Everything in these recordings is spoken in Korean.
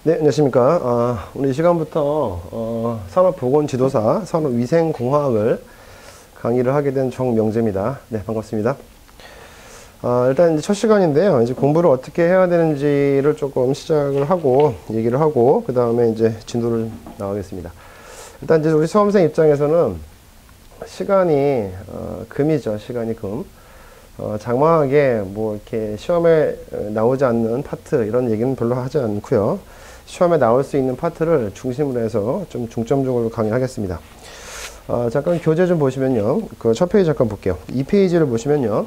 네, 안녕하십니까. 오늘 이 시간부터 산업보건지도사, 산업위생공학을 강의를 하게 된 정명재입니다. 네, 반갑습니다. 일단 이제 첫 시간인데요. 이제 공부를 어떻게 해야 되는지를 조금 시작을 하고, 얘기를 하고, 그 다음에 이제 진도를 나가겠습니다. 일단 이제 우리 수험생 입장에서는 시간이, 금이죠. 시간이 금. 장황하게 뭐 이렇게 시험에 나오지 않는 파트, 이런 얘기는 별로 하지 않고요. 시험에 나올 수 있는 파트를 중심으로 해서 좀 중점적으로 강의하겠습니다. 잠깐 교재 좀 보시면요. 그 첫 페이지 잠깐 볼게요. 이 페이지를 보시면요.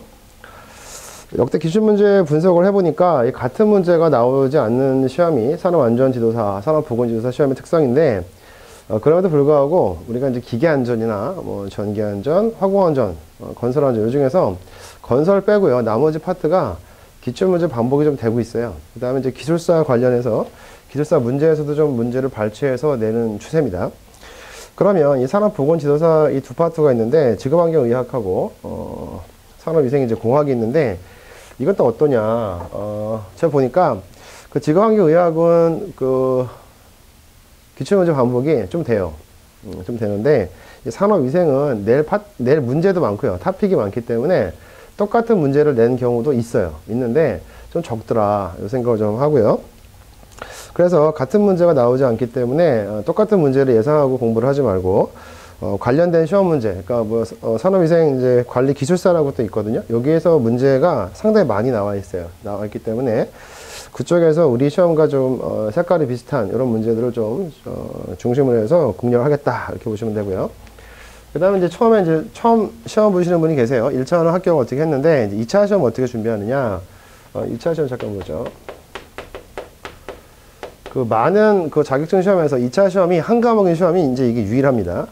역대 기출문제 분석을 해보니까 이 같은 문제가 나오지 않는 시험이 산업안전지도사, 산업보건지도사 시험의 특성인데, 그럼에도 불구하고 우리가 이제 기계안전이나 뭐 전기안전, 화공안전, 건설안전, 이 중에서 건설 빼고요. 나머지 파트가 기출문제 반복이 좀 되고 있어요. 그 다음에 이제 기술사 관련해서 기술사 문제에서도 좀 문제를 발췌해서 내는 추세입니다. 그러면 이 산업보건지도사 이 두 파트가 있는데 지구환경의학하고 산업위생 이제 공학이 있는데 이건 또 어떠냐? 제가 보니까 그 지구환경의학은 그 기출문제 반복이 좀 돼요. 좀 되는데 산업위생은 낼 문제도 많고요. 토픽이 많기 때문에 똑같은 문제를 낸 경우도 있어요. 있는데 좀 적더라. 이 생각을 좀 하고요. 그래서 같은 문제가 나오지 않기 때문에 똑같은 문제를 예상하고 공부를 하지 말고 관련된 시험 문제, 그러니까 뭐 산업위생 이제 관리 기술사라고 또 있거든요. 여기에서 문제가 상당히 많이 나와 있어요. 나와 있기 때문에 그쪽에서 우리 시험과 좀 색깔이 비슷한 이런 문제들을 좀 중심으로 해서 공략을 하겠다 이렇게 보시면 되고요. 그 다음에 이제 처음 시험 보시는 분이 계세요. 1차는 합격을 어떻게 했는데 이제 2차 시험 어떻게 준비하느냐. 2차 시험 잠깐 보죠. 그 많은 그 자격증 시험에서 2차 시험이 한 과목인 시험이 이제 이게 유일합니다.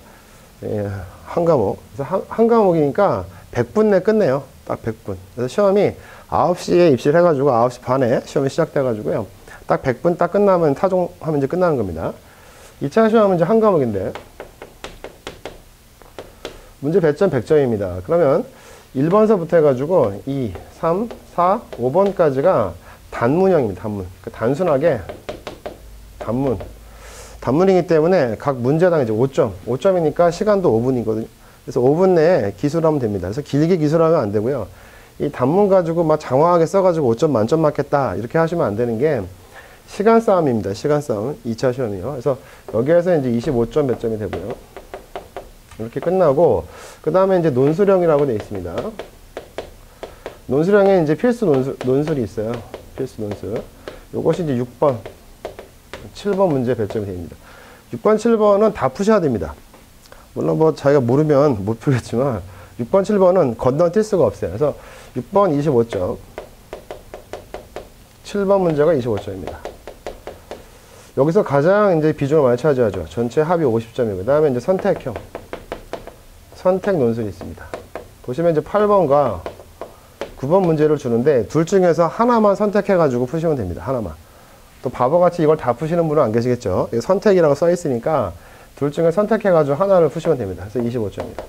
예, 한 과목. 그래서 한 과목이니까 100분 내 끝내요. 딱 100분. 그래서 시험이 9시에 입시를 해가지고 9시 반에 시험이 시작돼가지고요. 딱 100분 딱 끝나면 타종하면 이제 끝나는 겁니다. 2차 시험은 이제 한 과목인데 문제 배점 100점입니다. 그러면 1번서부터 해가지고 2, 3, 4, 5번까지가 단문형입니다. 단문. 그러니까 단순하게 단문이기 때문에 각 문제당 이제 5점. 5점이니까 시간도 5분이거든요. 그래서 5분 내에 기술하면 됩니다. 그래서 길게 기술하면 안 되고요. 이 단문 가지고 막 장황하게 써가지고 5점 만점 맞겠다. 이렇게 하시면 안 되는 게 시간 싸움입니다. 시간 싸움. 2차 시험이요. 그래서 여기에서 이제 25점 몇 점이 되고요. 이렇게 끝나고, 그 다음에 이제 논술형이라고 되어 있습니다. 논술형에 이제 필수 논술이 있어요. 필수 논술. 요것이 이제 6번, 7번 문제 배점이 됩니다. 6번, 7번은 다 푸셔야 됩니다. 물론 뭐 자기가 모르면 못 풀겠지만, 6번, 7번은 건너뛸 수가 없어요. 그래서 6번 25점, 7번 문제가 25점입니다. 여기서 가장 이제 비중을 많이 차지하죠. 전체 합이 50점이고, 그 다음에 이제 선택형. 선택 논술이 있습니다. 보시면 이제 8번과 9번 문제를 주는데 둘 중에서 하나만 선택해가지고 푸시면 됩니다. 하나만. 또 바보같이 이걸 다 푸시는 분은 안 계시겠죠. 선택이라고 써 있으니까 둘 중에 선택해가지고 하나를 푸시면 됩니다. 그래서 25점입니다.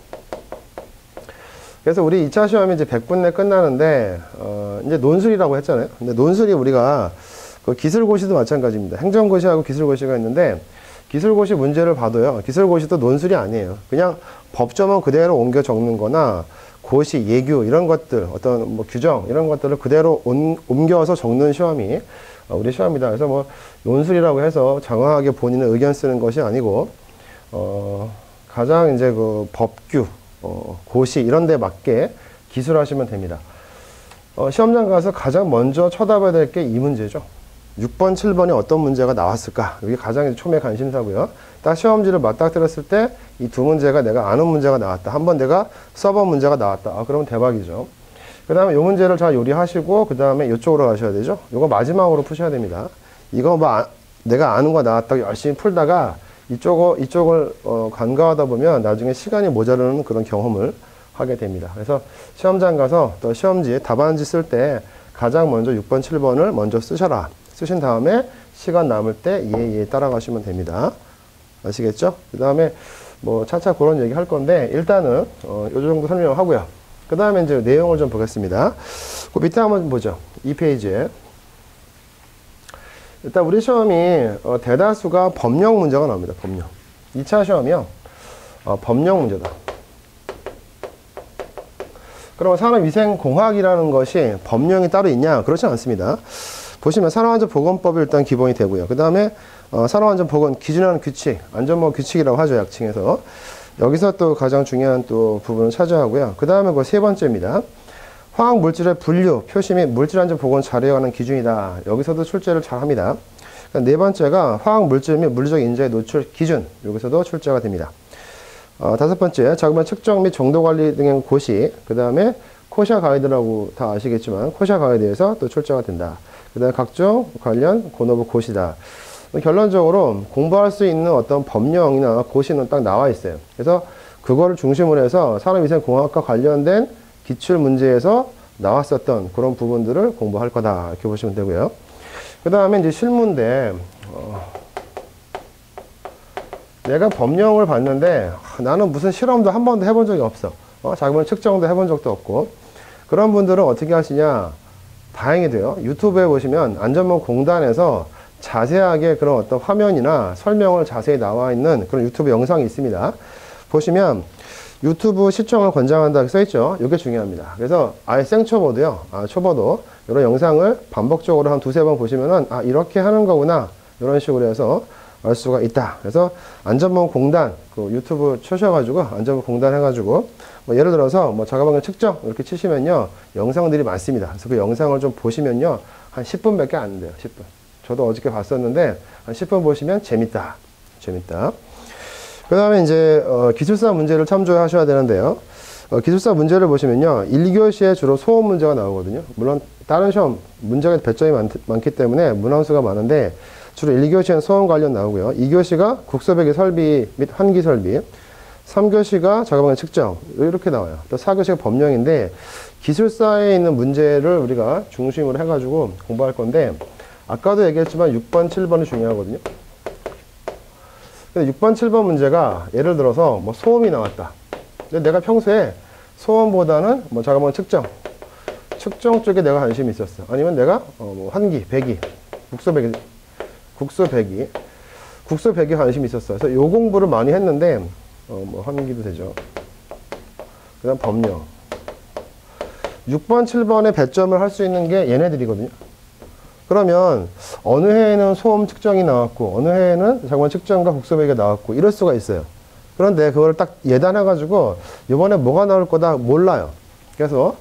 그래서 우리 2차 시험이 이제 100분 내 끝나는데, 이제 논술이라고 했잖아요. 근데 논술이 우리가 그 기술고시도 마찬가지입니다. 행정고시하고 기술고시가 있는데, 기술고시 문제를 봐도요, 기술고시도 논술이 아니에요. 그냥 법조문 그대로 옮겨 적는 거나, 고시, 예규, 이런 것들, 어떤 뭐 규정, 이런 것들을 그대로 옮겨서 적는 시험이 우리 시험이다. 그래서 뭐, 논술이라고 해서 장황하게 본인의 의견 쓰는 것이 아니고, 가장 이제 그 법규, 고시, 이런 데 맞게 기술하시면 됩니다. 시험장 가서 가장 먼저 쳐다봐야 될 게 이 문제죠. 6번, 7번에 어떤 문제가 나왔을까? 이게 가장 초미의 관심사고요. 딱 시험지를 맞닥뜨렸을 때 이 두 문제가 내가 아는 문제가 나왔다. 한번 내가 써본 문제가 나왔다. 그러면 대박이죠. 그 다음에 이 문제를 잘 요리하시고 그 다음에 이쪽으로 가셔야 되죠. 이거 마지막으로 푸셔야 됩니다. 이거 뭐 내가 아는 거 나왔다고 열심히 풀다가 이쪽을 간과하다 보면 나중에 시간이 모자르는 그런 경험을 하게 됩니다. 그래서 시험장 가서 또 시험지에 답안지 쓸 때 가장 먼저 6번, 7번을 먼저 쓰셔라. 쓰신 다음에 시간 남을 때 예 따라가시면 됩니다. 아시겠죠? 그 다음에 뭐 차차 그런 얘기 할 건데 일단은 요 정도 설명하고요. 그 다음에 이제 내용을 좀 보겠습니다. 그 밑에 한번 보죠. 이 페이지에 일단 우리 시험이 대다수가 법령 문제가 나옵니다. 법령. 2차 시험이요. 법령 문제다. 그럼 산업위생공학이라는 것이 법령이 따로 있냐? 그렇지 않습니다. 보시면 산업안전보건법이 일단 기본이 되고요. 그 다음에 산업안전보건 기준하는 규칙, 안전보건 규칙이라고 하죠. 약칭해서. 여기서 또 가장 중요한 또 부분을 차지하고요. 그 다음에 그 세 번째입니다. 화학물질의 분류, 표시 및 물질안전보건 자료에 관한 기준이다. 여기서도 출제를 잘 합니다. 네 번째가 화학물질 및 물리적 인자의 노출 기준. 여기서도 출제가 됩니다. 다섯 번째, 자그마한 측정 및 정도관리 등의 고시. 그 다음에 코샤 가이드라고 다 아시겠지만 코샤 가이드에서 또 출제가 된다. 그 다음에 각종 관련 본어부 고시다. 결론적으로 공부할 수 있는 어떤 법령이나 고시는 딱 나와 있어요. 그래서 그거를 중심으로 해서 산업위생공학과 관련된 기출 문제에서 나왔었던 그런 부분들을 공부할 거다. 이렇게 보시면 되고요. 그 다음에 이제 실무인데, 내가 법령을 봤는데, 나는 무슨 실험도 한 번도 해본 적이 없어. 자그마한 측정도 해본 적도 없고. 그런 분들은 어떻게 하시냐? 다행히도요. 유튜브에 보시면 안전보건공단에서 자세하게 그런 어떤 화면이나 설명을 자세히 나와 있는 그런 유튜브 영상이 있습니다. 보시면 유튜브 시청을 권장한다 이렇게 써있죠. 이게 중요합니다. 그래서 아예 생초보도요. 초보도 이런 영상을 반복적으로 한 두세 번 보시면은 이렇게 하는 거구나. 이런 식으로 해서 알 수가 있다. 그래서 안전보건공단 그 유튜브 쳐셔가지고 안전보건공단 해가지고 뭐 예를 들어서 뭐 자가방열 측정 이렇게 치시면요. 영상들이 많습니다. 그래서 그 영상을 좀 보시면요. 한 10분밖에 안 돼요. 10분. 저도 어저께 봤었는데 한 10분 보시면 재밌다. 재밌다. 그 다음에 이제 기술사 문제를 참조하셔야 되는데요. 기술사 문제를 보시면요. 1교시에 주로 소음 문제가 나오거든요. 물론 다른 시험 문제가 배점이 많기 때문에 문항수가 많은데 주로 1교시에는 소음 관련 나오고요. 2교시가 국소배기 설비 및 환기 설비, 3교시가 자가방열 측정 이렇게 나와요. 또 4교시가 법령인데 기술사에 있는 문제를 우리가 중심으로 해가지고 공부할 건데 아까도 얘기했지만 6번, 7번이 중요하거든요. 근데 6번, 7번 문제가 예를 들어서 뭐 소음이 나왔다. 근데 내가 평소에 소음보다는 뭐 자가방열 측정 쪽에 내가 관심이 있었어. 아니면 내가 뭐 환기, 배기, 국소배기 관심이 있었어. 그래서 요 공부를 많이 했는데 뭐 환기도 되죠. 그 다음 법령. 6번, 7번에 배점을 할 수 있는 게 얘네들이거든요. 그러면 어느 해에는 소음 측정이 나왔고 어느 해에는 자가방열 측정과 국소배기가 나왔고 이럴 수가 있어요. 그런데 그걸 딱 예단해가지고 이번에 뭐가 나올 거다 몰라요. 그래서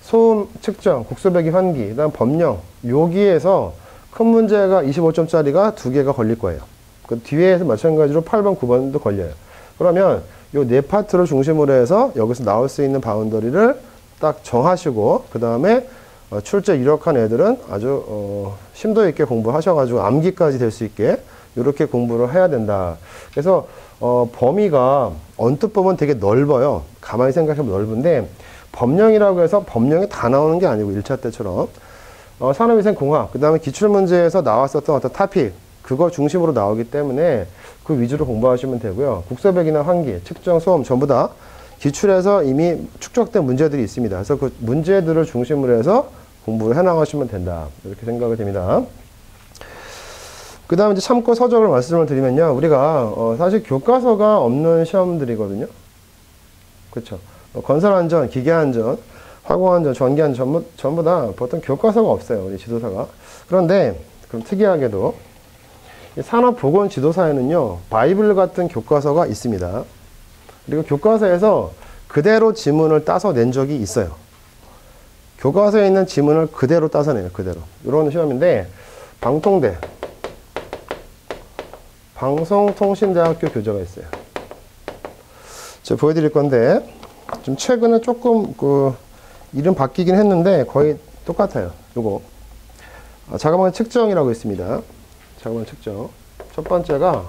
소음 측정, 국소배기 환기, 그 다음 법령 여기에서 큰 문제가 25점짜리가 2개가 걸릴 거예요. 그 뒤에서 마찬가지로 8번, 9번도 걸려요. 그러면 요 네 파트를 중심으로 해서 여기서 나올 수 있는 바운더리를 딱 정하시고 그 다음에 출제 유력한 애들은 아주 심도 있게 공부하셔가지고 암기까지 될 수 있게 이렇게 공부를 해야 된다. 그래서 범위가 언뜻 보면 되게 넓어요. 가만히 생각해보면 넓은데 법령이라고 해서 법령이 다 나오는 게 아니고 1차 때처럼 산업위생공학 그 다음에 기출문제에서 나왔었던 어떤 토픽 그거 중심으로 나오기 때문에 그 위주로 공부하시면 되고요. 국소배기나 환기, 측정, 소음 전부 다 기출에서 이미 축적된 문제들이 있습니다. 그래서 그 문제들을 중심으로 해서 공부를 해나가시면 된다. 이렇게 생각이 됩니다. 그 다음에 이제 참고 서적을 말씀을 드리면요. 우리가 사실 교과서가 없는 시험들이거든요. 그렇죠. 건설안전, 기계안전, 화공안전, 전기안전 전부 다 보통 교과서가 없어요. 우리 지도사가. 그런데 그럼 특이하게도 산업보건지도사에는요. 바이블 같은 교과서가 있습니다. 그리고 교과서에서 그대로 지문을 따서 낸 적이 있어요. 교과서에 있는 지문을 그대로 따서 내요. 그대로. 이런 시험인데 방통대 방송통신대학교 교재가 있어요. 제가 보여드릴 건데 좀 최근에 조금 이름 바뀌긴 했는데 거의 똑같아요. 요거 자가방열 측정이라고 있습니다. 자가방열 측정. 첫 번째가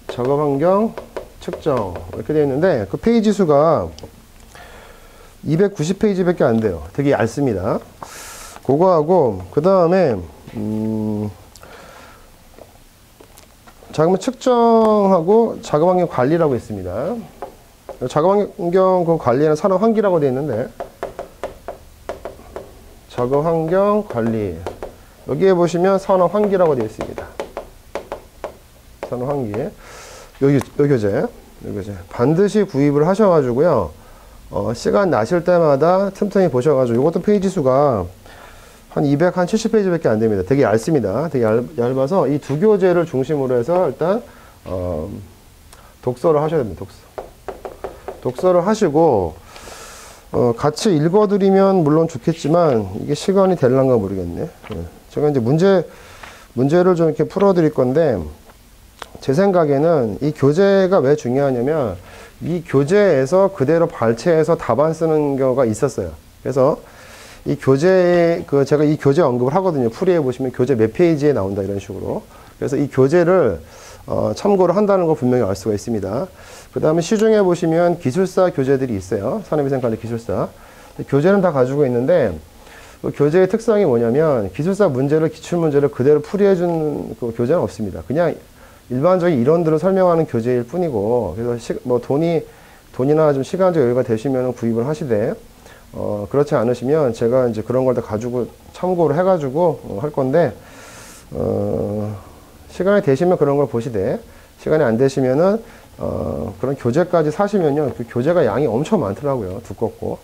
작업환경 측정 이렇게 되어 있는데 그 페이지 수가 290페이지밖에 안 돼요. 되게 얇습니다. 그거하고 그 다음에 자가방열 측정하고 자가환경 관리라고 있습니다. 자가환경 그 관리는 산업환기라고 되어 있는데 자가환경 관리 여기에 보시면 산업 환기라고 되어 있습니다. 산업 환기. 요 교재. 반드시 구입을 하셔가지고요. 시간 나실 때마다 틈틈이 보셔가지고, 이것도 페이지 수가 한 270페이지밖에 안 됩니다. 되게 얇습니다. 되게 얇아서 이 두 교재를 중심으로 해서 일단, 독서를 하셔야 됩니다. 독서를 하시고, 같이 읽어드리면 물론 좋겠지만, 이게 시간이 될란가 모르겠네. 제가 이제 문제를 좀 이렇게 풀어드릴 건데, 제 생각에는 이 교재가 왜 중요하냐면, 이 교재에서 그대로 발췌해서 답안 쓰는 경우가 있었어요. 그래서 이 교재, 제가 이 교재 언급을 하거든요. 풀이해 보시면 교재 몇 페이지에 나온다 이런 식으로. 그래서 이 교재를 참고를 한다는 걸 분명히 알 수가 있습니다. 그 다음에 시중에 보시면 기술사 교재들이 있어요. 산업위생관리 기술사. 교재는 다 가지고 있는데, 그 교재의 특성이 뭐냐면, 기술사 문제를, 기출문제를 그대로 풀이해준 그 교재는 없습니다. 그냥 일반적인 이론들을 설명하는 교재일 뿐이고, 그래서 돈이나 좀 시간적 여유가 되시면 구입을 하시되, 그렇지 않으시면 제가 이제 그런 걸 다 가지고 참고를 해가지고 할 건데, 시간이 되시면 그런 걸 보시되, 시간이 안 되시면은, 그런 교재까지 사시면요, 그 교재가 양이 엄청 많더라고요. 두껍고.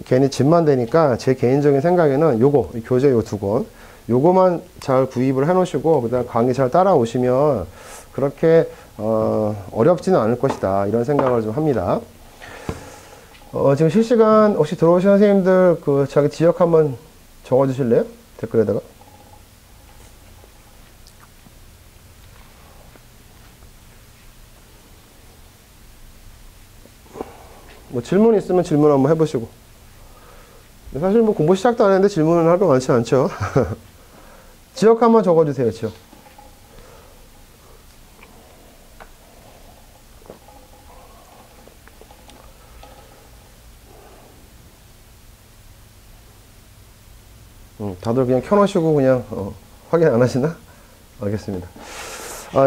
괜히 짐만 되니까 제 개인적인 생각에는 이 교재 요 두 권, 요거만 잘 구입을 해 놓으시고, 그 다음 강의 잘 따라오시면 그렇게, 어렵지는 않을 것이다. 이런 생각을 좀 합니다. 지금 실시간 혹시 들어오신 선생님들 자기 지역 한번 적어 주실래요? 댓글에다가. 뭐 질문 있으면 질문 한번 해보시고. 사실 뭐 공부 시작도 안 했는데 질문을 할 거 많지 않죠. 지역 한번 적어주세요. 지역. 다들 그냥 켜놓으시고 그냥 확인 안 하시나? 알겠습니다.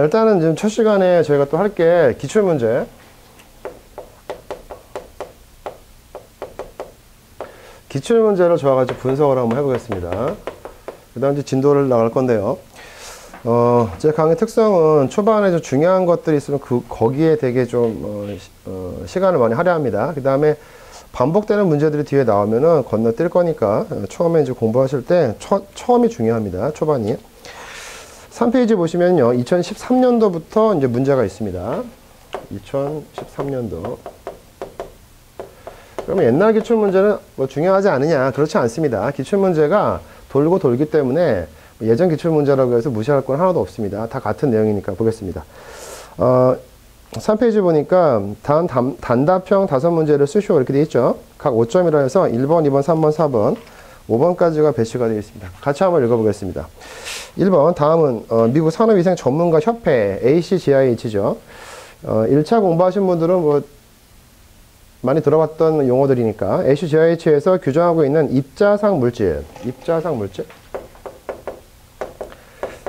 일단은 지금 첫 시간에 저희가 또 할 게 기출문제. 기출문제를 저와 같이 분석을 한번 해보겠습니다. 그 다음 이제 진도를 나갈 건데요. 제 강의 특성은 초반에 좀 중요한 것들이 있으면 거기에 되게 좀, 시간을 많이 할애합니다. 그 다음에 반복되는 문제들이 뒤에 나오면은 건너뛸 거니까 처음에 이제 공부하실 때 처음이 중요합니다. 초반이. 3페이지 보시면요. 2013년도부터 이제 문제가 있습니다. 2013년도. 그러면 옛날 기출문제는 뭐 중요하지 않느냐? 그렇지 않습니다. 기출문제가 돌고 돌기 때문에 예전 기출문제라고 해서 무시할 건 하나도 없습니다. 다 같은 내용이니까 보겠습니다. 3페이지 보니까 다음 단답형 5문제를 쓰시오 이렇게 되어 있죠. 각 5점이라 해서 1번, 2번, 3번, 4번, 5번까지가 배치가 되어 있습니다. 같이 한번 읽어보겠습니다. 1번, 다음은 미국 산업위생 전문가 협회 ACGIH죠. 1차 공부하신 분들은 뭐 많이 들어봤던 용어들이니까 ACGIH에서 규정하고 있는 입자상 물질. 이제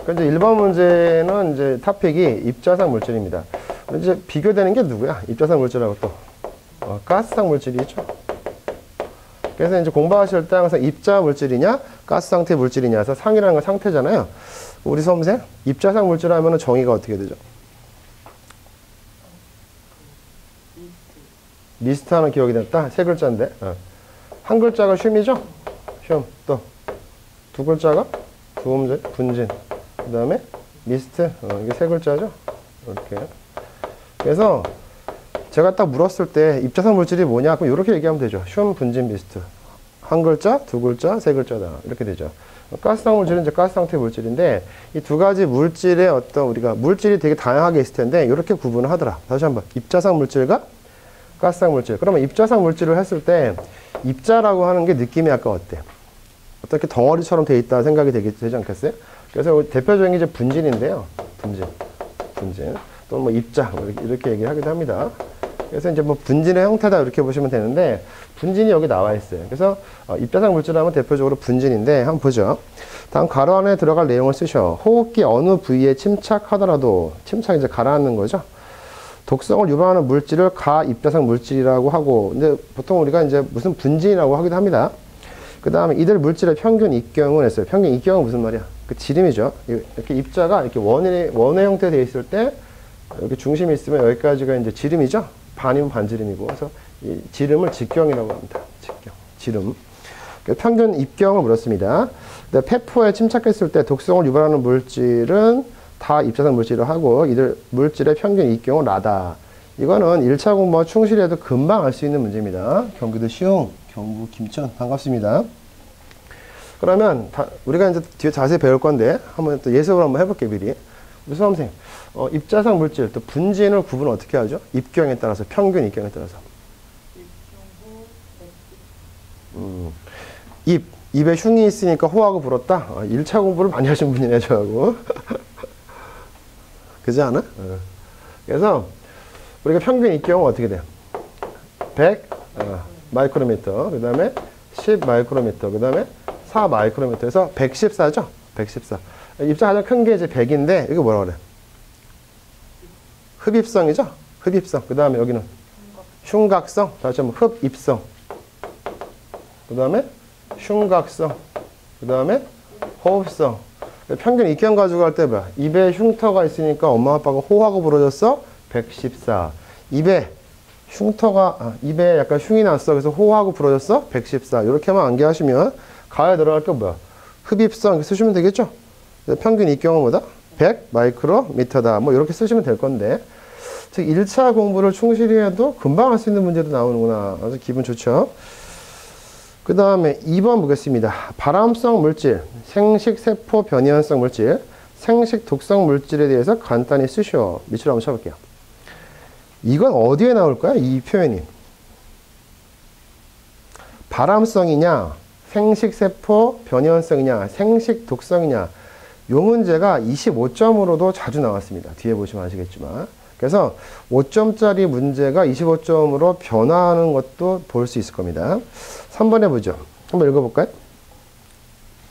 1번 문제는 이제 토픽이 입자상 물질입니다. 이제 비교되는 게 누구야? 입자상 물질하고 또 가스상 물질이죠. 그래서 이제 공부하실 때 항상 입자 물질이냐, 가스 상태 물질이냐 해서 상이라는 건 상태잖아요. 우리 수험생 입자상 물질 하면은 정의가 어떻게 되죠? 미스트 하는 기억이 났다. 세 글자인데. 한 글자가 쉼이죠? 쉼. 또 두 글자가 분진. 그 다음에 미스트. 이게 세 글자죠? 이렇게. 그래서 제가 딱 물었을 때 입자상 물질이 뭐냐? 그럼 이렇게 얘기하면 되죠. 쉼, 분진, 미스트. 한 글자, 두 글자, 세 글자다. 이렇게 되죠. 가스상 물질은 이제 가스 상태 물질인데 이 두 가지 물질의 어떤 우리가 물질이 되게 다양하게 있을 텐데 이렇게 구분을 하더라. 다시 한번. 입자상 물질과 가스상 물질. 그러면 입자상 물질을 했을 때 입자라고 하는 게 느낌이 약간 어때? 어떻게 덩어리처럼 돼 있다 생각이 되지 않겠어요? 그래서 대표적인 게 이제 분진인데요. 분진. 또는 뭐 입자 이렇게 얘기를 하기도 합니다. 그래서 이제 뭐 분진의 형태다 이렇게 보시면 되는데 분진이 여기 나와 있어요. 그래서 입자상 물질하면 대표적으로 분진인데 한번 보죠. 다음 가로 안에 들어갈 내용을 쓰셔. 호흡기 어느 부위에 침착하더라도 침착 이제 가라앉는 거죠. 독성을 유발하는 물질을 가입자상 물질이라고 하고, 근데 보통 우리가 이제 무슨 분진이라고 하기도 합니다. 그 다음에 이들 물질의 평균 입경은 했어요. 평균 입경은 무슨 말이야? 그 지름이죠. 이렇게 입자가 이렇게 원의 형태 되어 있을 때 이렇게 중심이 있으면 여기까지가 이제 지름이죠. 반이면 반지름이고. 그래서 이 지름을 직경이라고 합니다. 직경, 지름. 평균 입경을 물었습니다. 근데 폐포에 침착했을 때 독성을 유발하는 물질은 다 입자성 물질을 하고 이들 물질의 평균 입경은 라다. 이거는 1차 공부와 충실해도 금방 알 수 있는 문제입니다. 경기도 시흥, 경북 김천 반갑습니다. 그러면 우리가 이제 뒤에 자세히 배울 건데 한번 또 예습을 한번 해볼게요. 미리. 우리 수험생 입자성 물질 또 분진을 구분을 어떻게 하죠? 입경에 따라서 평균 입경에 따라서. 입에 흉이 있으니까 호하고 불었다. 1차 공부를 많이 하신 분이네 저하고. 그지 않아? 그래서 우리가 평균 입경은 어떻게 돼요? 100 마이크로미터, 그 다음에 10 마이크로미터, 그 다음에 4 마이크로미터에서 114죠? 114. 입자 가장 큰 게 이제 100인데, 이거 뭐라 그래? 흡입성이죠? 흡입성. 그 다음에 여기는 흉각성. 다시 한번 흡입성. 그 다음에 흉각성. 그 다음에 호흡성. 평균 입경 가지고 할 때 뭐야? 입에 흉터가 있으니까 엄마 아빠가 호하고 부러졌어? 114. 입에 흉터가, 입에 약간 흉이 났어. 그래서 호하고 부러졌어? 114. 이렇게만 암기하시면 가에 들어갈 게 뭐야? 흡입성 이렇게 쓰시면 되겠죠? 평균 입경은 뭐다? 100 마이크로미터다. 뭐 이렇게 쓰시면 될 건데. 즉 1차 공부를 충실히 해도 금방 할 수 있는 문제도 나오는구나. 아주 기분 좋죠? 그 다음에 2번 보겠습니다. 발암성 물질, 생식 세포 변이원성 물질, 생식 독성 물질에 대해서 간단히 쓰셔. 밑으로 한번 쳐볼게요. 이건 어디에 나올까요? 이 표현이. 발암성이냐, 생식 세포 변이원성이냐, 생식 독성이냐. 이 문제가 25점으로도 자주 나왔습니다. 뒤에 보시면 아시겠지만. 그래서 5점짜리 문제가 25점으로 변화하는 것도 볼 수 있을 겁니다. 3번 해보죠. 한번 읽어볼까요?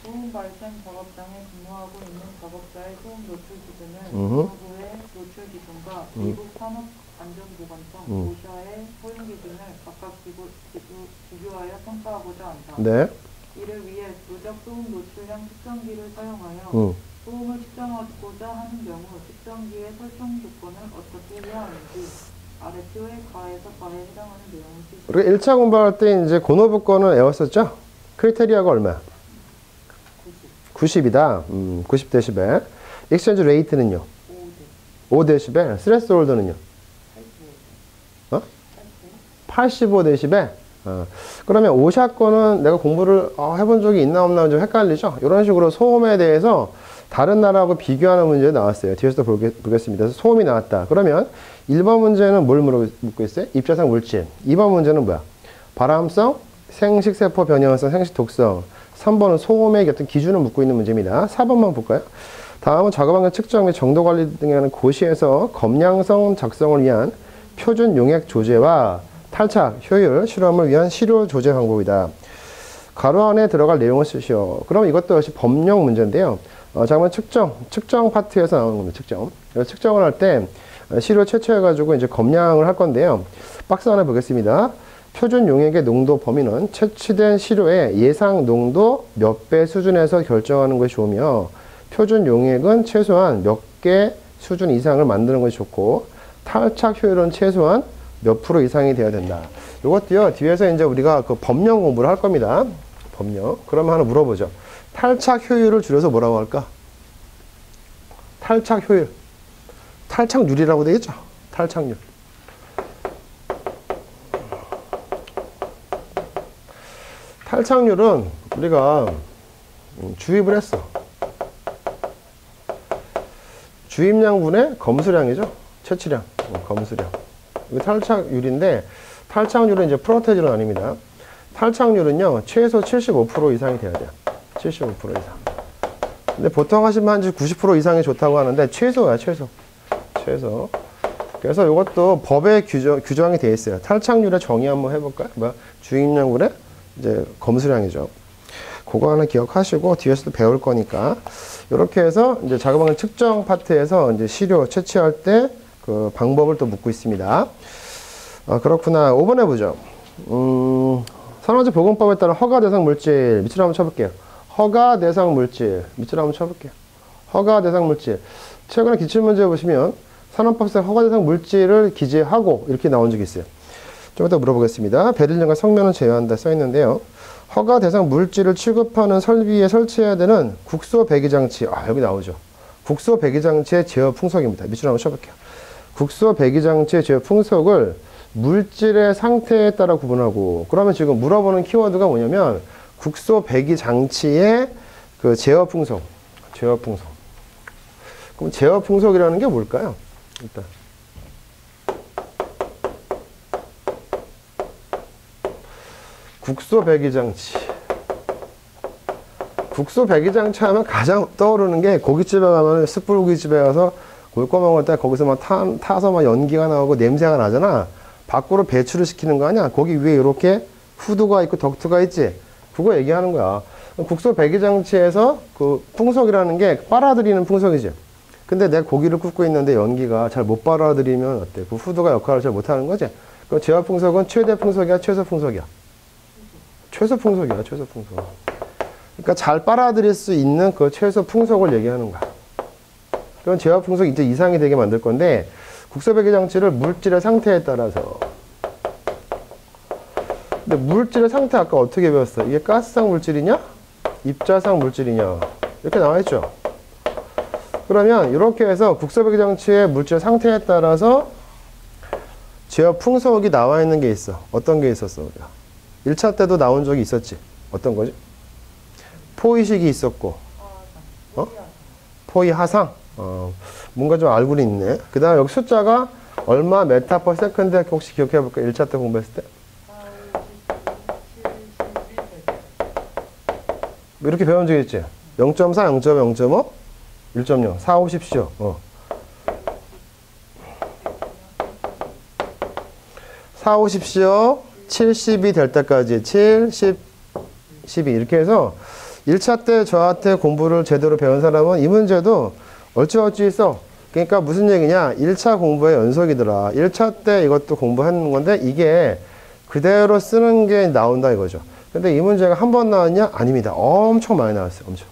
소음 발생 작업장에 근무하고 있는 작업자의 소음 노출 기준은 기업부의 노출 기준과 미국 산업안전보건청 OSHA의 소음 기준을 각각 비교하여 평가하고자 한다. 네. 이를 위해 누적 소음 노출량 측정기를 사용하여 소음을 측정하고자 하는 경우 측정기의 설정 조건을 어떻게 해야 하는지 아래 표에 가에서 가에 해당하는 내용을 쓰시오. 우리가 1차 공부할 때 이제 고노부 거는 외웠었죠? 크리테리아가 얼마야? 90이다. 90데시벨. 익스체인지 레이트는요? 5데시벨. 스레스홀드는요? 85데시벨. 그러면 오샤 거는 내가 공부를 해본 적이 있나 없나 좀 헷갈리죠? 이런 식으로 소음에 대해서 다른 나라하고 비교하는 문제 나왔어요. 뒤에서도 보겠습니다. 그래서 소음이 나왔다. 그러면 1번 문제는 뭘 묻고 있어요? 입자성 물질. 2번 문제는 뭐야? 발암성, 생식세포 변형성, 생식독성. 3번은 소음의 어떤 기준을 묻고 있는 문제입니다. 4번만 볼까요? 다음은 작업환경 측정 및 정도 관리 등에 하는 고시에서 검량성 작성을 위한 표준 용액 조제와 탈착, 효율, 실험을 위한 시료 조제 방법이다. 가로 안에 들어갈 내용을 쓰시오. 그럼 이것도 역시 법령 문제인데요. 잠깐만 측정 파트에서 나오는 겁니다. 측정을 할 때 시료 채취해가지고 이제 검량을 할 건데요. 박스 하나 보겠습니다. 표준 용액의 농도 범위는 채취된 시료의 예상 농도 몇 배 수준에서 결정하는 것이 좋으며 표준 용액은 최소한 몇 개 수준 이상을 만드는 것이 좋고 탈착 효율은 최소한 몇 프로 이상이 되어야 된다. 이것도요, 뒤에서 이제 우리가 그 법령 공부를 할 겁니다. 법령. 그러면 하나 물어보죠. 탈착 효율을 줄여서 뭐라고 할까? 탈착 효율. 탈착률이라고 되겠죠? 탈착률. 탈착률은 우리가 주입을 했어. 주입량분의 검수량이죠? 채취량. 검수량. 이거 탈착률인데, 탈착률은 이제 프로테질은 아닙니다. 탈착률은요, 최소 75% 이상이 돼야 돼요. 75% 이상. 근데 보통 하시면 한 90% 이상이 좋다고 하는데, 최소야, 최소. 그래서 이것도 법에 규정이 되어 있어요. 탈착률의 정의 한번 해볼까요? 주입량분의 이제 검수량이죠. 그거 하나 기억하시고, 뒤에서도 배울 거니까. 이렇게 해서 이제 작업환경 측정 파트에서 이제 시료 채취할 때 그 방법을 또 묻고 있습니다. 그렇구나. 5번 해보죠. 산업안전보건법에 따른 허가 대상 물질 밑으로 한번 쳐볼게요. 허가 대상 물질 밑으로 한번 쳐볼게요. 허가 대상 물질. 최근에 기출문제 보시면 산업법상 허가 대상 물질을 기재하고 이렇게 나온 적이 있어요. 좀 이따 물어보겠습니다. 베릴륨과 성면은 제외한다 써 있는데요. 허가 대상 물질을 취급하는 설비에 설치해야 되는 국소 배기장치. 여기 나오죠. 국소 배기장치의 제어 풍속입니다. 밑줄로 한번 쳐볼게요. 국소 배기장치의 제어 풍속을 물질의 상태에 따라 구분하고, 그러면 지금 물어보는 키워드가 뭐냐면 국소 배기장치의 그 제어 풍속. 제어 풍속. 그럼 제어 풍속이라는 게 뭘까요? 일단 국소 배기장치. 국소 배기장치 하면 가장 떠오르는 게 고깃집에 가면 숯불고기집에 가서 고기 구워 먹을 때 거기서 막 타서 막 연기가 나오고 냄새가 나잖아. 밖으로 배출을 시키는 거 아니야? 거기 위에 이렇게 후드가 있고 덕트가 있지? 그거 얘기하는 거야. 국소 배기장치에서 그 풍속이라는 게 빨아들이는 풍속이지. 근데 내가 고기를 굽고 있는데 연기가 잘 못 빨아들이면 어때? 그 후드가 역할을 잘 못하는 거지? 그 제어 풍속은 최대 풍속이야, 최소 풍속이야? 최소 풍속이야, 최소 풍속. 그러니까 잘 빨아들일 수 있는 그 최소 풍속을 얘기하는 거야. 그럼 제어 풍속 이제 이상이 되게 만들 건데, 국소 배기 장치를 물질의 상태에 따라서. 근데 물질의 상태 아까 어떻게 배웠어? 이게 가스상 물질이냐? 입자상 물질이냐? 이렇게 나와 있죠. 그러면 이렇게 해서 국소 배기 장치의 물질 상태에 따라서 제어 풍속이 나와 있는 게 있어. 어떤 게 있었어, 우리가? 1차 때도 나온 적이 있었지. 어떤 거지? 포의식이 있었고, 포의 하상. 뭔가 좀 알고는 있네. 그 다음에 여기 숫자가 얼마 메타 퍼 세컨드 혹시 기억해 볼까? 1차 때 공부했을 때? 이렇게 배운 적 있지? 0.4, 0.5, 0.5, 1.0. 4, 5, 10cio. 4, 5, 10cio, 70이 될 때까지 7, 10, 12 이렇게 해서 1차 때 저한테 공부를 제대로 배운 사람은 이 문제도 어찌어찌 써. 그러니까 무슨 얘기냐? 1차 공부의 연속이더라. 1차 때 이것도 공부하는 건데 이게 그대로 쓰는 게 나온다 이거죠. 근데 이 문제가 한 번 나왔냐? 아닙니다. 엄청 많이 나왔어요. 엄청.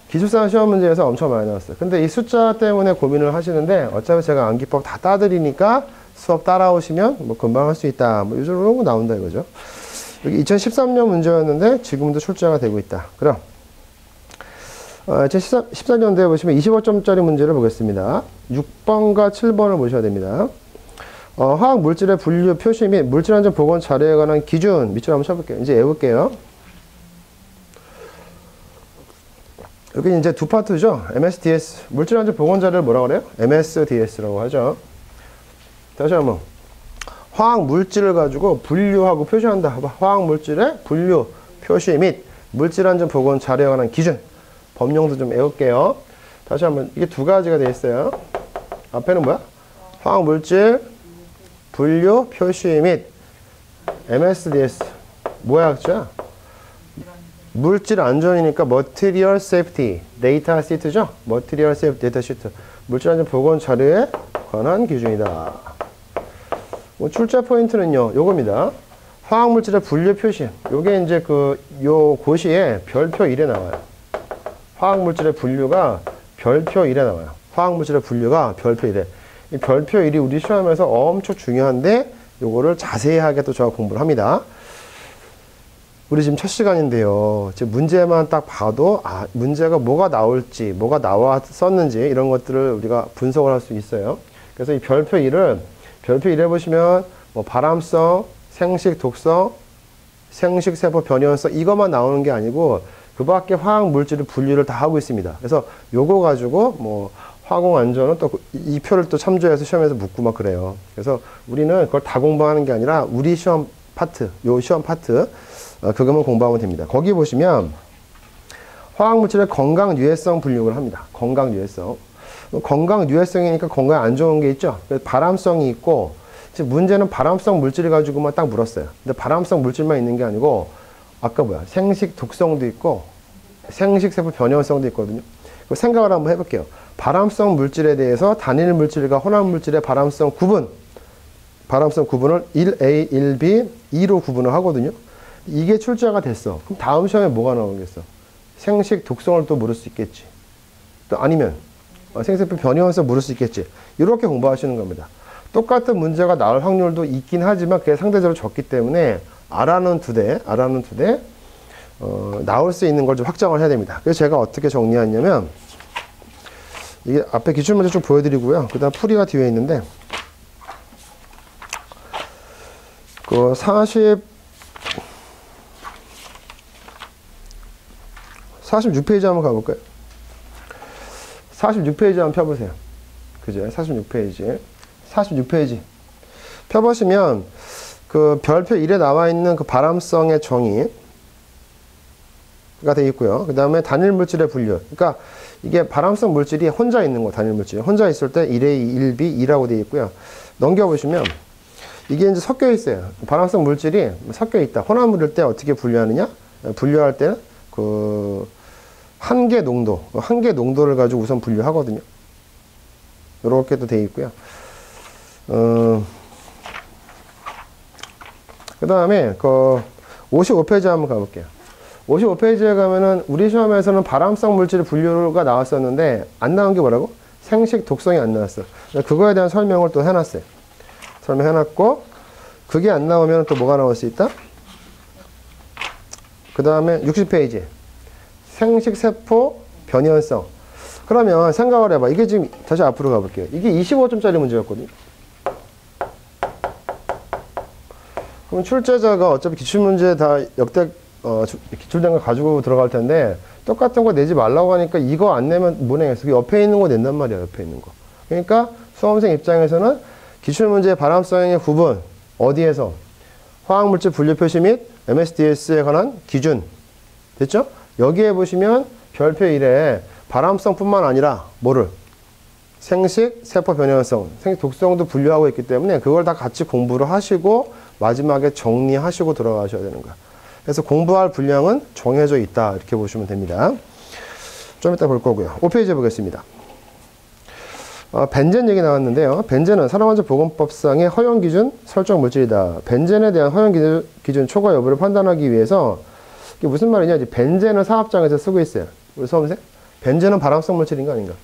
기술사 시험 문제에서 엄청 많이 나왔어요. 근데 이 숫자 때문에 고민을 하시는데 어차피 제가 암기법 다 따드리니까 수업 따라오시면 뭐 금방 할 수 있다. 뭐 이런 거 나온다 이거죠. 여기 2013년 문제였는데 지금도 출제가 되고 있다. 그럼 2014년도에 보시면 25점짜리 문제를 보겠습니다. 6번과 7번을 보셔야 됩니다. 화학 물질의 분류 표시 및 물질 안전 보건 자료에 관한 기준 밑줄 한번 쳐볼게요. 이제 외울게요. 여기 이제 두 파트죠. MSDS 물질 안전 보건 자료를 뭐라고 그래요? MSDS라고 하죠. 다시 한번 화학 물질을 가지고 분류하고 표시한다. 화학 물질의 분류 표시 및 물질 안전 보건 자료에 관한 기준. 법령도 좀 외울게요. 다시 한번 이게 두 가지가 되어 있어요. 앞에는 뭐야? 화학 물질 분류 표시 및 MSDS 뭐야 학자? 물질 안전이니까 Material Safety Data Sheet죠? Material Safety Data Sheet 물질 안전 보건 자료에 관한 기준이다. 출제 포인트는요, 요겁니다. 화학 물질의 분류 표시. 요게 이제 요 고시에 별표 1에 나와요. 화학 물질의 분류가 별표 1에 나와요. 화학 물질의 분류가 별표 1에. 이 별표 1이 우리 시험에서 엄청 중요한데 요거를 자세하게 또 제가 공부를 합니다. 우리 지금 첫 시간인데요. 지금 문제만 딱 봐도 문제가 뭐가 나올지, 뭐가 나왔었는지 이런 것들을 우리가 분석을 할 수 있어요. 그래서 이 별표 1을 별표 1에 보시면 뭐 발암성, 생식 독성, 생식 세포 변이원성 이것만 나오는 게 아니고 그 밖에 화학 물질의 분류를 다 하고 있습니다. 그래서 요거 가지고 뭐 화공 안전은 또 이 표를 또 참조해서 시험에서 묻고 막 그래요. 그래서 우리는 그걸 다 공부하는 게 아니라 우리 시험 파트, 요 시험 파트 그것만 공부하면 됩니다. 거기 보시면 화학 물질의 건강 유해성 분류를 합니다. 건강 유해성. 건강 유해성이니까 건강에 안 좋은 게 있죠. 그래서 발암성이 있고 지금 문제는 발암성 물질 가지고만 딱 물었어요. 근데 발암성 물질만 있는 게 아니고 아까 뭐야? 생식 독성도 있고 생식 세포 변이성도 있거든요. 생각을 한번 해볼게요. 발암성 물질에 대해서 단일 물질과 혼합 물질의 발암성 구분을 1A, 1B, 2로 구분을 하거든요. 이게 출제가 됐어. 그럼 다음 시험에 뭐가 나오겠어? 생식 독성을 또 물을 수 있겠지. 또 아니면 생세포 변이원성 물을 수 있겠지. 이렇게 공부하시는 겁니다. 똑같은 문제가 나올 확률도 있긴 하지만 그게 상대적으로 적기 때문에 R하는 두 대 나올 수 있는 걸 좀 확정을 해야 됩니다. 그래서 제가 어떻게 정리하냐면 이게 앞에 기출문제 좀 보여드리고요. 그 다음 풀이가 뒤에 있는데 그 46페이지 한번 가볼까요? 46페이지 한번 펴보세요. 그죠? 46페이지 펴보시면 그 별표 1에 나와 있는 그 바람성의 정의가 되어 있고요. 그 다음에 단일 물질의 분류. 그러니까 이게 바람성 물질이 혼자 있는 거, 단일 물질. 혼자 있을 때 1A, 1B, 2라고 되어 있고요. 넘겨보시면 이게 이제 섞여 있어요. 바람성 물질이 섞여 있다. 혼합물일 때 어떻게 분류하느냐? 분류할 때는 그 한계 농도를 가지고 우선 분류하거든요. 이렇게 또 되어 있고요. 그 다음에 그 55페이지 한번 가볼게요. 55페이지에 가면은 우리 시험에서는 바람성 물질 분류가 나왔었는데 안 나온 게 뭐라고? 생식 독성이 안 나왔어. 그거에 대한 설명을 또 해놨어요. 설명해놨고 그게 안 나오면 또 뭐가 나올 수 있다? 그 다음에 60페이지 생식세포 변이원성. 그러면 생각을 해봐. 이게 지금 다시 앞으로 가볼게요. 이게 25점짜리 문제였거든요. 그럼 출제자가 어차피 기출문제 다 기출된 거 가지고 들어갈 텐데 똑같은 거 내지 말라고 하니까 이거 안 내면 못 내겠어. 옆에 있는 거 낸단 말이야. 옆에 있는 거. 그러니까 수험생 입장에서는 기출문제의 바람성의 구분 어디에서? 화학물질 분류표시 및 MSDS에 관한 기준. 됐죠? 여기에 보시면 별표 1에 바람성뿐만 아니라 뭐를? 생식, 세포 변형성, 생식 독성도 분류하고 있기 때문에 그걸 다 같이 공부를 하시고 마지막에 정리하시고 들어가셔야 되는 거야. 그래서 공부할 분량은 정해져 있다. 이렇게 보시면 됩니다. 좀 이따 볼 거고요. 5페이지 보겠습니다. 벤젠 얘기 나왔는데요. 벤젠은 산업안전보건법상의 허용기준 설정 물질이다. 벤젠에 대한 허용기준 초과 여부를 판단하기 위해서 이게 무슨 말이냐? 벤젠을 사업장에서 쓰고 있어요. 우리 수험생? 벤젠은 발암성 물질인가 아닌가?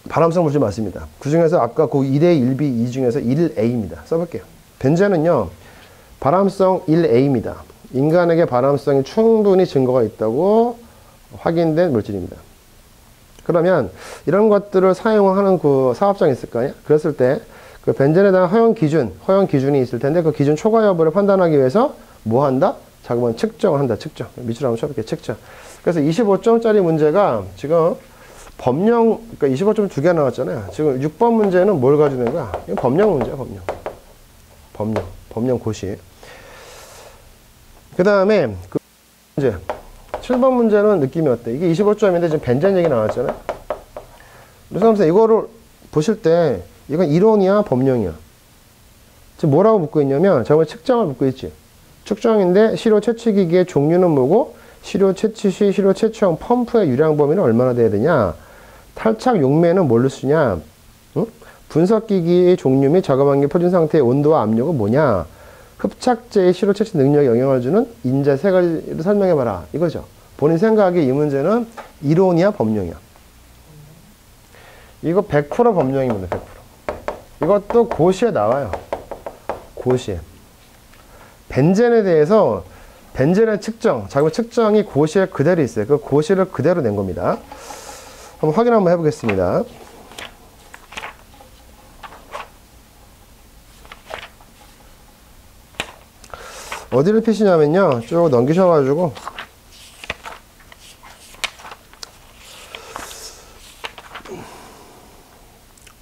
발암성 물질 맞습니다. 그 중에서 아까 그 1A, 1B, 2 중에서 1A입니다. 써볼게요. 벤젠은요, 발암성 1A입니다. 인간에게 발암성이 충분히 증거가 있다고 확인된 물질입니다. 그러면 이런 것들을 사용하는 그 사업장이 있을 거 아니야? 그랬을 때 그 벤젠에 대한 허용 기준이 있을 텐데 그 기준 초과 여부를 판단하기 위해서 뭐 한다? 자그마한 측정을 한다. 측정. 밑으로 한번 쳐볼게요. 측정. 그래서 25점짜리 문제가 지금 법령, 그러니까 25점 2개 나왔잖아요. 지금 6번 문제는 뭘 가지고 있는 거야? 이건 법령 문제야, 법령 고시. 그 다음에 그 문제. 7번 문제는 느낌이 어때? 이게 25점인데 지금 벤젠 얘기 나왔잖아요. 그래서 선생님 이거를 보실 때 이건 이론이야, 법령이야? 지금 뭐라고 묻고 있냐면 저거 측정을 묻고 있지. 측정인데 시료 채취기기의 종류는 뭐고 시료 채취 시 시료 채취형 펌프의 유량 범위는 얼마나 돼야 되냐? 탈착 용매는 뭘로 쓰냐? 응? 분석기기의 종류 및 작업환경 표준 상태의 온도와 압력은 뭐냐? 흡착제의 시료 채취 능력에 영향을 주는 인자 세 가지를 설명해봐라. 이거죠. 본인 생각에 이 문제는 이론이야, 법령이야? 이거 100% 법령입니다, 100%. 이것도 고시에 나와요. 고시에. 벤젠에 대해서 벤젠의 측정, 자기 측정이 고시에 그대로 있어요. 그 고시를 그대로 낸 겁니다. 한번 확인 한번 해보겠습니다. 어디를 피시냐면요. 쭉 넘기셔가지고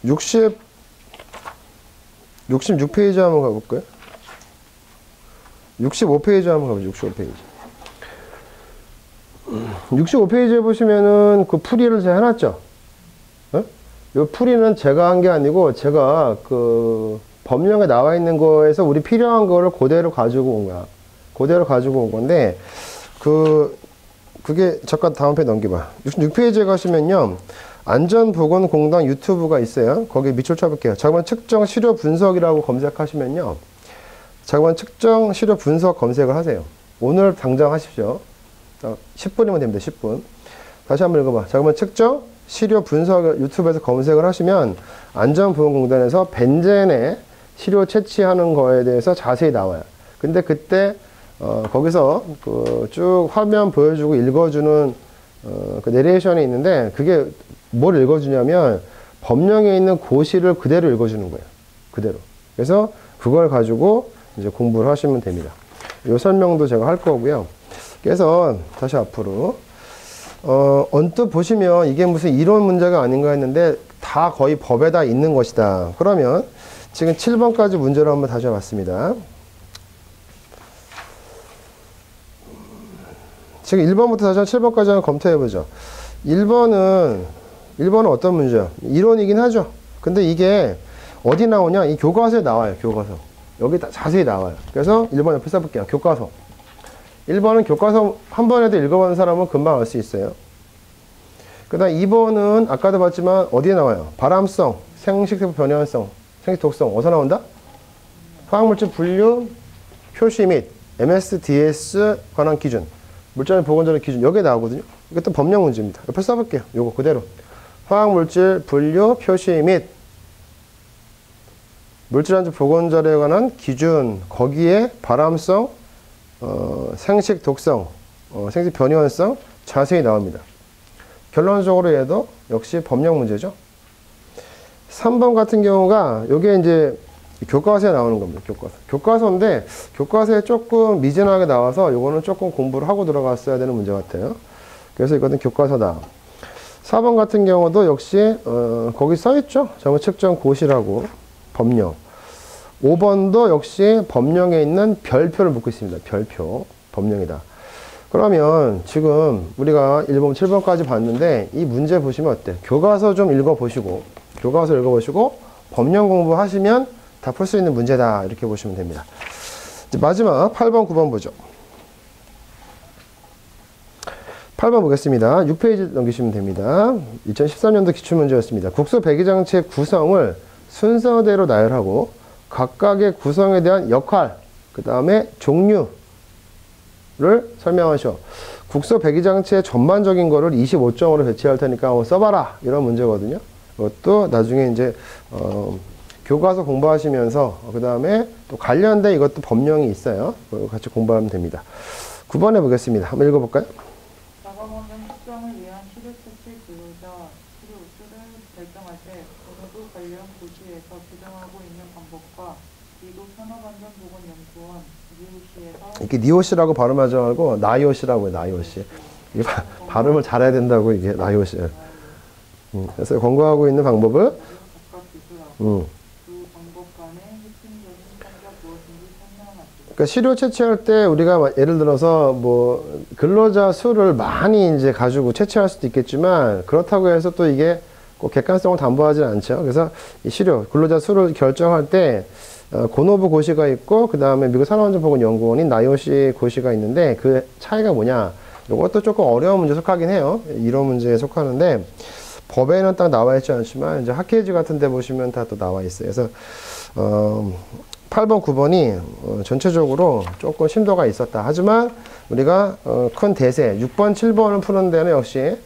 66페이지 한번 가볼까요? 65페이지 한번 가보죠. 65페이지. 65페이지에 보시면은 그 풀이를 제가 해놨죠. 어? 이 풀이는 제가 한 게 아니고 제가 그 법령에 나와 있는 거에서 우리 필요한 거를 그대로 가지고 온 거야. 그대로 가지고 온 건데 그게 잠깐 다음 페이지 넘겨봐. 66페이지에 가시면요. 안전보건공단 유튜브가 있어요. 거기 밑줄 쳐볼게요. 자그마한 측정 시료 분석이라고 검색하시면요. 자그마한 측정 시료 분석 검색을 하세요. 오늘 당장 하십시오. 10분이면 됩니다. 10분. 다시 한번 읽어봐. 자, 그러면 측정, 시료 분석 유튜브에서 검색을 하시면 안전보건공단에서 벤젠에 시료 채취하는 거에 대해서 자세히 나와요. 근데 그때 거기서 그 쭉 화면 보여주고 읽어주는 그 내레이션이 있는데 그게 뭘 읽어주냐면 법령에 있는 고시를 그대로 읽어주는 거예요. 그대로. 그래서 그걸 가지고 이제 공부를 하시면 됩니다. 이 설명도 제가 할 거고요. 그래서 다시 앞으로 언뜻 보시면 이게 무슨 이론 문제가 아닌가 했는데 다 거의 법에다 있는 것이다. 그러면 지금 7번까지 문제를 한번 다시 봤습니다. 지금 1번부터 다시 7번까지 한번 검토해보죠. 1번은 어떤 문제야? 이론이긴 하죠. 근데 이게 어디 나오냐? 이 교과서에 나와요. 교과서. 여기 자세히 나와요. 그래서 1번 옆에 써볼게요. 교과서. 1번은 교과서 한 번에도 읽어본 사람은 금방 알 수 있어요. 그 다음 2번은 아까도 봤지만 어디에 나와요? 발암성, 생식세포 변이성성, 생식독성. 어디서 나온다? 화학물질 분류, 표시 및 MSDS 관한 기준. 물질 보건자료 기준. 여기에 나오거든요. 이것도 법령 문제입니다. 옆에 써볼게요. 요거 그대로. 화학물질 분류, 표시 및 물질안전 보건자료에 관한 기준. 거기에 발암성, 생식 독성, 생식 변이원성 자세히 나옵니다. 결론적으로 얘도 역시 법령 문제죠. 3번 같은 경우가 요게 이제 교과서에 나오는 겁니다. 교과서인데 교과서에 조금 미진하게 나와서 요거는 조금 공부를 하고 들어갔어야 되는 문제 같아요. 그래서 이거는 교과서다. 4번 같은 경우도 역시 거기 써있죠. 정의 측정 고시라고 법령. 5번도 역시 법령에 있는 별표를 묻고 있습니다. 별표. 법령이다. 그러면 지금 우리가 1번, 7번까지 봤는데 이 문제 보시면 어때? 교과서 좀 읽어보시고 법령 공부하시면 다 풀 수 있는 문제다. 이렇게 보시면 됩니다. 이제 마지막 8번, 9번 보죠. 8번 보겠습니다. 6페이지 넘기시면 됩니다. 2013년도 기출문제였습니다. 국소 배기장치의 구성을 순서대로 나열하고 각각의 구성에 대한 역할, 그 다음에 종류를 설명하셔. 국소 배기장치의 전반적인 거를 25점으로 배치할 테니까 한번 써봐라. 이런 문제거든요. 이것도 나중에 이제, 교과서 공부하시면서, 그 다음에 또 관련된 이것도 법령이 있어요. 같이 공부하면 됩니다. 9번 해보겠습니다. 한번 읽어볼까요? 작업원은 측정을 위한 시료 채취 근로자 시료 수를 결정할 때 본호도 관련 고시에서 규정하고 있는 방법과 미국 산업안전보건연구원 니오시에서 이렇게 니오시라고 발음하지 말고 나이오시라고 해요. 나이오시. 이게 발음을 잘해야 된다고 이게 나이오시. 그래서 권고하고 있는 방법을 각각 기술하고 두 방법 간의 핵심적인 차이가 무엇인지 설명하시고. 그러니까 시료 채취할 때 우리가 예를 들어서 뭐 근로자 수를 많이 이제 가지고 채취할 수도 있겠지만 그렇다고 해서 또 이게 꼭 객관성을 담보하지는 않죠. 그래서 이 시료 근로자 수를 결정할 때 고노부 고시가 있고 그 다음에 미국 산업안전보건연구원인 나이오시 고시가 있는데 그 차이가 뭐냐? 이것도 조금 어려운 문제에 속하긴 해요. 이런 문제에 속하는데 법에는 딱 나와 있지 않지만 이제 학회지 같은 데 보시면 다 또 나와 있어요. 그래서 8번, 9번이 전체적으로 조금 심도가 있었다. 하지만 우리가 큰 대세 6번, 7번을 푸는 데는 역시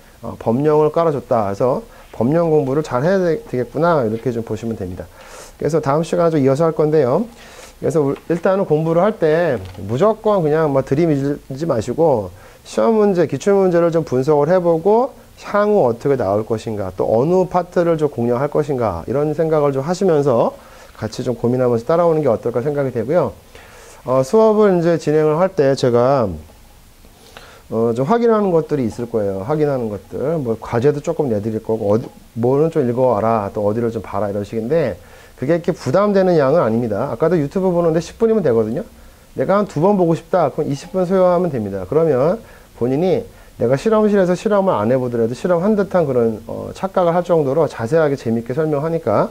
법령을 깔아줬다. 그래서 법령 공부를 잘 해야 되겠구나. 이렇게 좀 보시면 됩니다. 그래서 다음 시간에 좀 이어서 할 건데요. 그래서 일단은 공부를 할 때 무조건 그냥 뭐 들이밀지 마시고 시험 문제, 기출 문제를 좀 분석을 해보고 향후 어떻게 나올 것인가, 또 어느 파트를 좀 공략할 것인가 이런 생각을 좀 하시면서 같이 좀 고민하면서 따라오는 게 어떨까 생각이 되고요. 수업을 이제 진행을 할 때 제가 좀 확인하는 것들이 있을 거예요. 확인하는 것들. 뭐 과제도 조금 내드릴 거고 뭐는 좀 읽어와라, 또 어디를 좀 봐라 이런 식인데 그게 이렇게 부담되는 양은 아닙니다. 아까도 유튜브 보는데 10분이면 되거든요. 내가 한 2번 보고 싶다. 그럼 20분 소요하면 됩니다. 그러면 본인이 내가 실험실에서 실험을 안 해보더라도 실험한 듯한 그런 착각을 할 정도로 자세하게 재밌게 설명하니까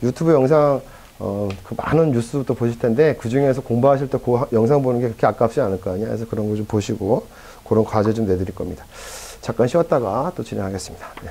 유튜브 영상 그 많은 뉴스도 보실 텐데 그 중에서 공부하실 때 그 영상 보는 게 그렇게 아깝지 않을 거 아니야. 그래서 그런 거 좀 보시고 그런 과제 좀 내드릴 겁니다. 잠깐 쉬었다가 또 진행하겠습니다. 네.